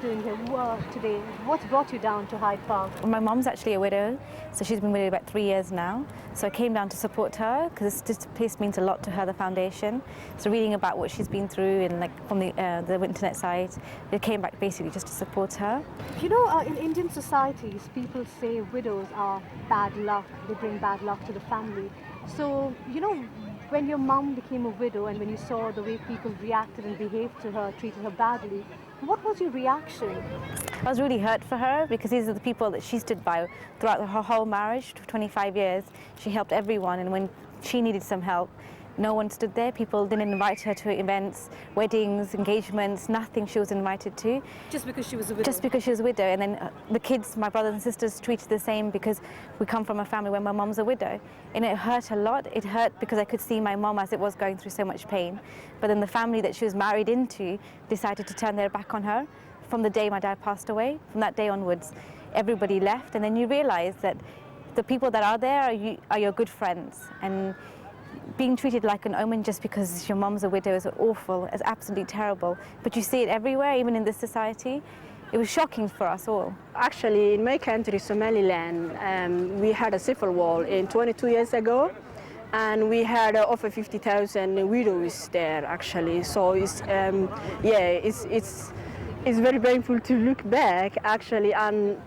doing here today? What's brought you down to Hyde Park? My mom's actually a widow, so she's been widowed about 3 years now. So I came down to support her because this place means a lot to her, the foundation. So reading about what she's been through and from the internet site, we came back basically just to support her. You know, in Indian societies, people say widows are bad luck. They bring bad luck to the family. So, you know, when your mum became a widow and when you saw the way people reacted and behaved to her, treated her badly, what was your reaction? I was really hurt for her because these are the people that she stood by throughout her whole marriage, 25 years. She helped everyone, and when she needed some help, no one stood there. People didn't invite her to events, weddings, engagements, nothing she was invited to. Just because she was a widow? Just because she was a widow. And then the kids, my brothers and sisters, treated the same because we come from a family where my mom's a widow. And it hurt a lot. It hurt because I could see my mom as it was going through so much pain. But then the family that she was married into decided to turn their back on her from the day my dad passed away. From that day onwards, everybody left. And then you realize that the people that are there are your good friends. And being treated like an omen just because your mom's a widow is awful, it's absolutely terrible. But you see it everywhere, even in this society. It was shocking for us all. Actually, in my country, Somaliland, we had a civil war 22 years ago, and we had over 50,000 widows there, actually. So it's very painful to look back, actually, and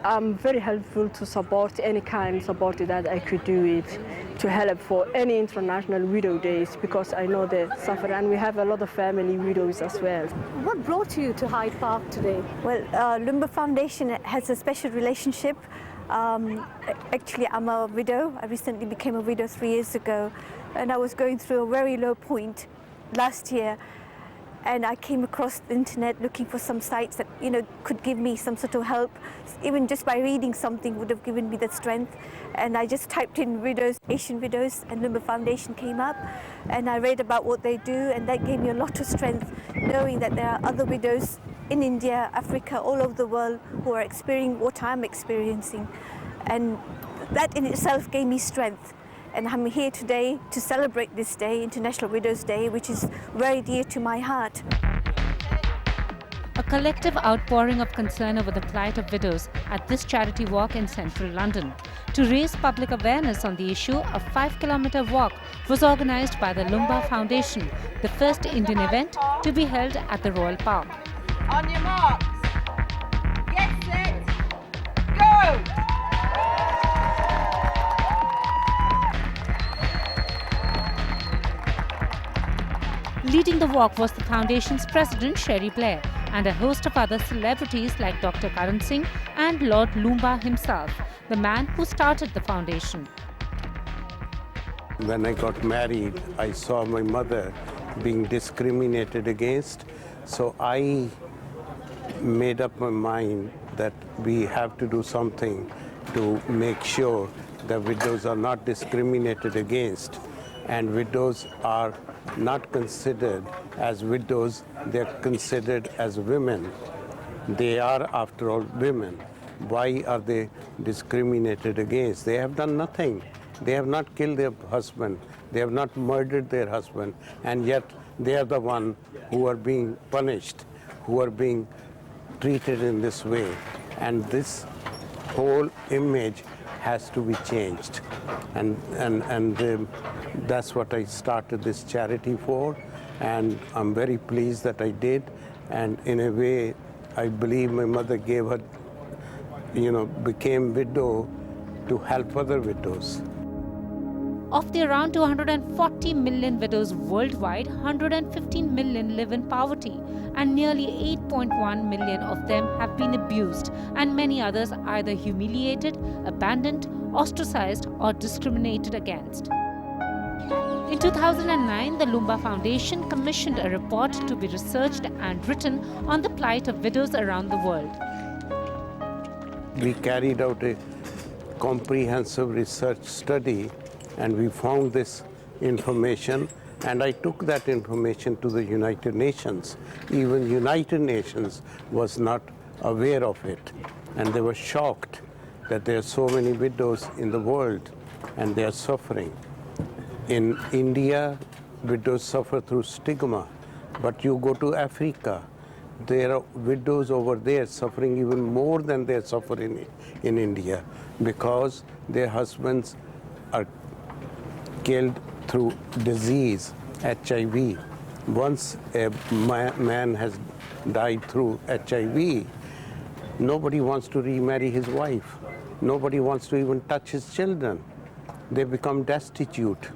I'm very helpful to support any kind of support that I could do it to help for any international widow days, because I know they suffer, and we have a lot of family widows as well. What brought you to Hyde Park today? Well, Loomba Foundation has a special relationship. Actually, I'm a widow. I recently became a widow 3 years ago, and I was going through a very low point last year. And I came across the internet looking for some sites that, you know, could give me some sort of help. Even just by reading something would have given me the strength. And I just typed in widows, Asian widows, and Loomba Foundation came up. And I read about what they do, and that gave me a lot of strength, knowing that there are other widows in India, Africa, all over the world who are experiencing what I'm experiencing. And that in itself gave me strength. And I'm here today to celebrate this day, International Widows' Day, which is very dear to my heart. A collective outpouring of concern over the plight of widows at this charity walk in central London. To raise public awareness on the issue, a 5-kilometer walk was organised by the Loomba Foundation, the first Indian event to be held at the Royal Park. On your marks, get set, go! Leading the walk was the foundation's president, Sherry Blair, and a host of other celebrities like Dr. Karan Singh and Lord Loomba himself, the man who started the foundation. When I got married, I saw my mother being discriminated against, so I made up my mind that we have to do something to make sure that widows are not discriminated against, and widows are not considered as widows, they're considered as women. They are, after all, women. Why are they discriminated against? They have done nothing. They have not killed their husband. They have not murdered their husband. And yet they are the ones who are being punished, who are being treated in this way. And this whole image has to be changed. And that's what I started this charity for. And I'm very pleased that I did. And in a way, I believe my mother gave her, became widow to help other widows. Of the around 240 million widows worldwide, 115 million live in poverty, and nearly 8.1 million of them have been abused, and many others either humiliated, abandoned, ostracized, or discriminated against. In 2009, the Loomba Foundation commissioned a report to be researched and written on the plight of widows around the world. We carried out a comprehensive research study, and we found this information, and I took that information to the United Nations. Even United Nations was not aware of it, and they were shocked that there are so many widows in the world and they are suffering. In India, widows suffer through stigma, but you go to Africa, there are widows over there suffering even more than they're suffering in India, because their husbands are killed through disease, HIV. Once a man has died through HIV, nobody wants to remarry his wife. Nobody wants to even touch his children. They become destitute.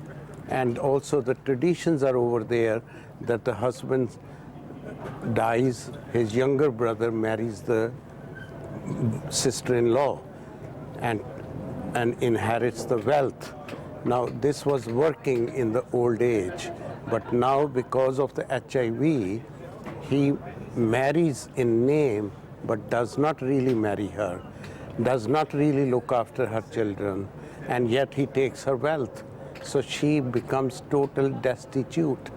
And also the traditions are over there that the husband dies, his younger brother marries the sister-in-law and inherits the wealth. Now, this was working in the old age, but now because of the HIV, he marries in name, but does not really marry her, does not really look after her children, and yet he takes her wealth. So she becomes total destitute.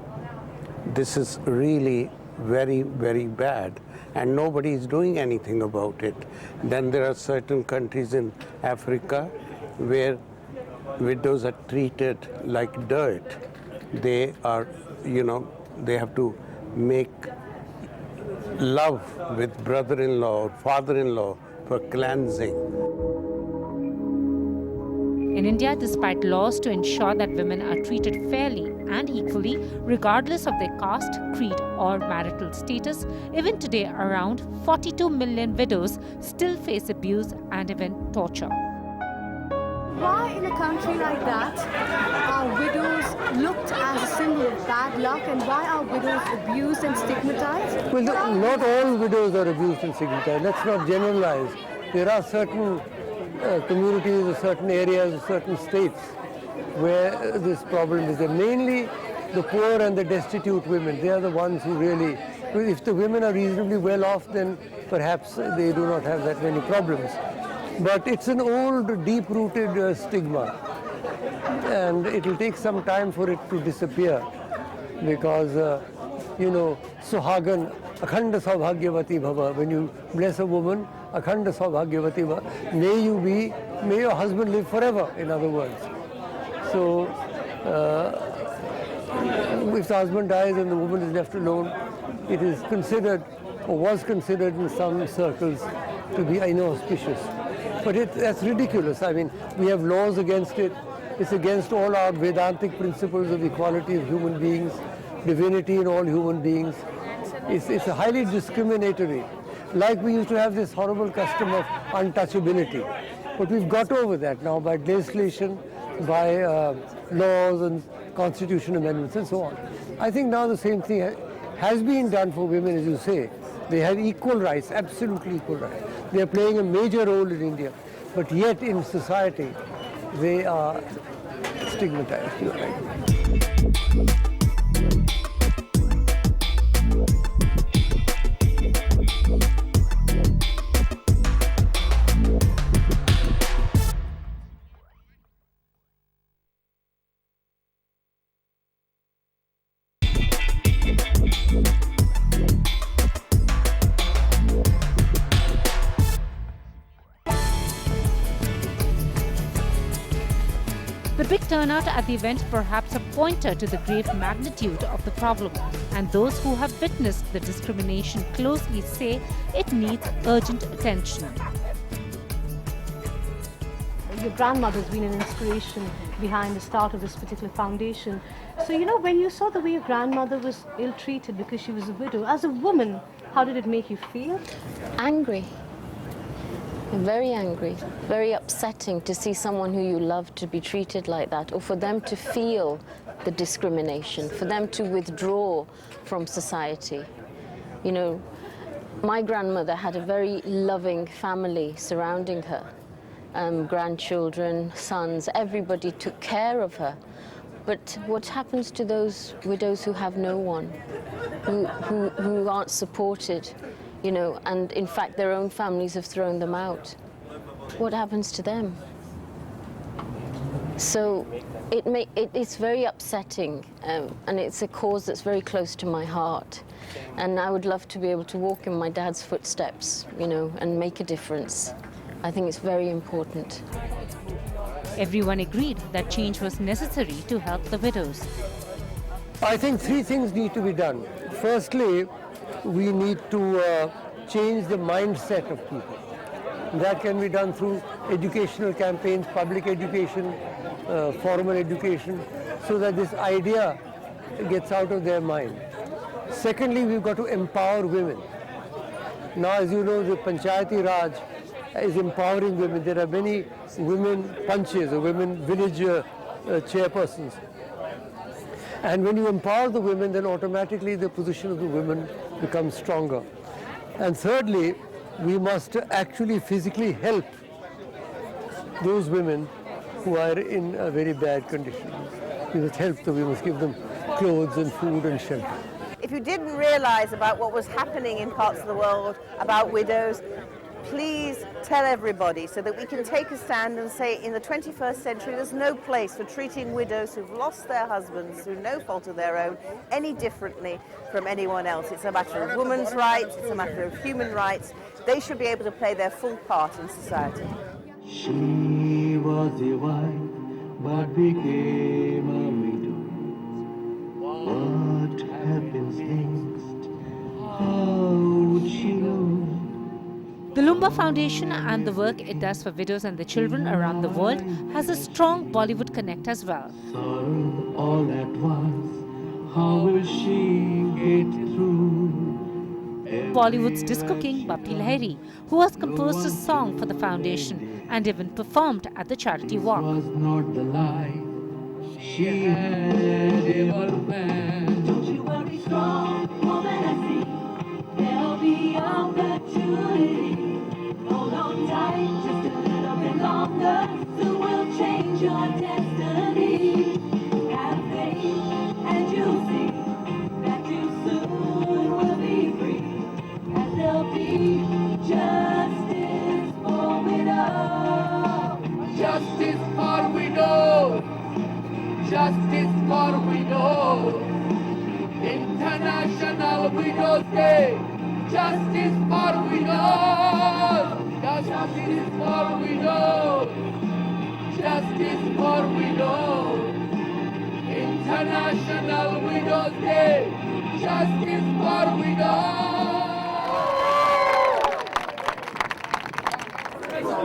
This is really very, very bad, and nobody is doing anything about it. Then there are certain countries in Africa where widows are treated like dirt. They are, they have to make love with brother-in-law or father-in-law for cleansing. In India, despite laws to ensure that women are treated fairly and equally, regardless of their caste, creed, or marital status, even today around 42 million widows still face abuse and even torture. Why in a country like that are widows looked as a symbol of bad luck, and why are widows abused and stigmatized? Well, not all widows are abused and stigmatized. Let's not generalize. There are certain communities or certain areas or certain states where this problem is there. Mainly the poor and the destitute women. They are the ones who really, if the women are reasonably well off, then perhaps they do not have that many problems. But it's an old, deep-rooted stigma, and it will take some time for it to disappear, because, Suhagan, Akhanda Saubhagyavati Bhava, when you bless a woman, Akhanda Saubhagyavati Bhava, may your husband live forever, in other words. So, if the husband dies and the woman is left alone, it is considered, or was considered in some circles, to be inauspicious. But that's ridiculous. I mean, we have laws against it. It's against all our Vedantic principles of equality of human beings, divinity in all human beings. It's a highly discriminatory. Like we used to have this horrible custom of untouchability. But we've got over that now by legislation, by laws and constitution amendments and so on. I think now the same thing has been done for women, as you say. They have equal rights, absolutely equal rights. They are playing a major role in India, but yet in society, they are stigmatized. You're right. The big turnout at the event perhaps a pointer to the grave magnitude of the problem, and those who have witnessed the discrimination closely say it needs urgent attention. Your grandmother's been an inspiration behind the start of this particular foundation. So, when you saw the way your grandmother was ill-treated because she was a widow, as a woman, how did it make you feel? Angry. Very angry, very upsetting to see someone who you love to be treated like that, or for them to feel the discrimination, for them to withdraw from society. My grandmother had a very loving family surrounding her. Grandchildren, sons, everybody took care of her. But what happens to those widows who have no one, who aren't supported? And in fact their own families have thrown them out. What happens to them? So it's very upsetting, and it's a cause that's very close to my heart. And I would love to be able to walk in my dad's footsteps, and make a difference. I think it's very important. Everyone agreed that change was necessary to help the widows. I think three things need to be done. Firstly, we need to change the mindset of people. That can be done through educational campaigns, public education, formal education, so that this idea gets out of their mind. Secondly, we've got to empower women. Now, as you know, the Panchayati Raj is empowering women. There are many women panches or women village chairpersons. And when you empower the women, then automatically the position of the women becomes stronger. And thirdly, we must actually physically help those women who are in a very bad condition. We must help them, we must give them clothes and food and shelter. If you didn't realize about what was happening in parts of the world about widows, please tell everybody so that we can take a stand and say in the 21st century there's no place for treating widows who've lost their husbands through no fault of their own any differently from anyone else. It's a matter of women's rights, it's a matter of human rights. They should be able to play their full part in society. She was a wife but became a widow. What happens next? How would she know? The Loomba Foundation and the work it does for widows and their children around the world has a strong Bollywood connect as well. Sorrow all at once, how will she get through? Bollywood's disco king Bappi Lahiri, who has composed a song for the foundation and even performed at the charity walk. It was not the life she had ever planned. Don't you worry, strong woman, I see there'll be opportunity. Hold on tight just a little bit longer, soon we'll change your destiny. Have faith and you'll see that you soon will be free, as there'll be justice for widows. Justice for widows. Justice for widows. International Widows Day. Justice for widows. Justice for widows. Justice for widows. International Widows Day. Justice for widows.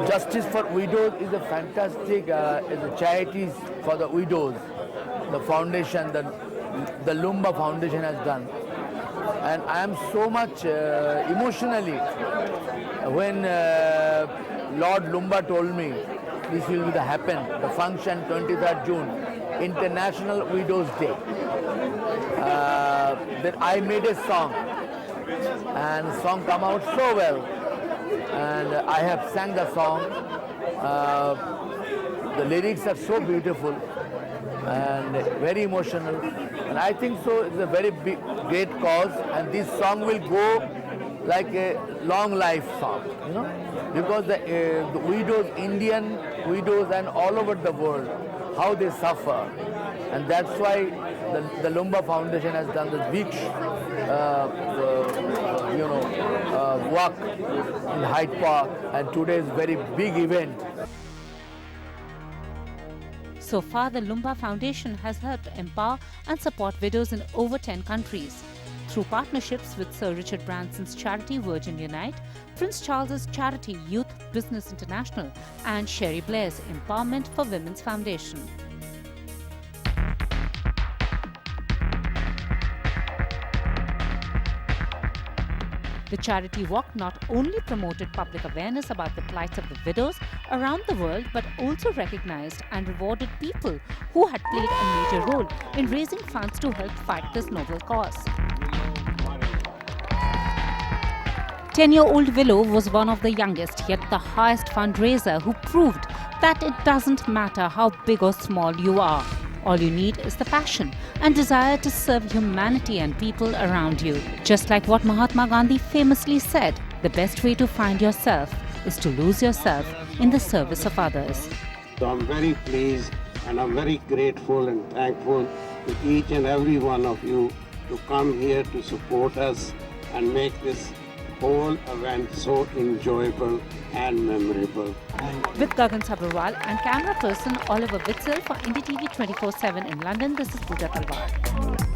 Justice for Widows is a fantastic is a charities for the widows. The foundation, the Loomba Foundation has done. And I am so much emotionally when Lord Loomba told me this will be the function 23rd June, International Widows Day. That I made a song, and the song come out so well. And I have sang the song. The lyrics are so beautiful and very emotional. And I think so it's a very big, great cause. And this song will go like a long life song, you know, because the widows, Indian widows, and all over the world, how they suffer, and that's why the Loomba Foundation has done this big, walk in Hyde Park, and today is very big event. So far, the Loomba Foundation has helped empower and support widows in over 10 countries. Through partnerships with Sir Richard Branson's charity Virgin Unite, Prince Charles's charity Youth Business International, and Sherry Blair's Empowerment for Women's Foundation. The charity walk not only promoted public awareness about the plights of the widows around the world, but also recognized and rewarded people who had played a major role in raising funds to help fight this noble cause. 10-year-old Willow was one of the youngest, yet the highest fundraiser, who proved that it doesn't matter how big or small you are. All you need is the passion and desire to serve humanity and people around you. Just like what Mahatma Gandhi famously said, the best way to find yourself is to lose yourself in the service of others. So I'm very pleased and I'm very grateful and thankful to each and every one of you to come here to support us and make this whole event so enjoyable and memorable. With Gagan Sabharwal and camera person Oliver Witzel for NDTV 24/7 in London, this is Pooja Talwar.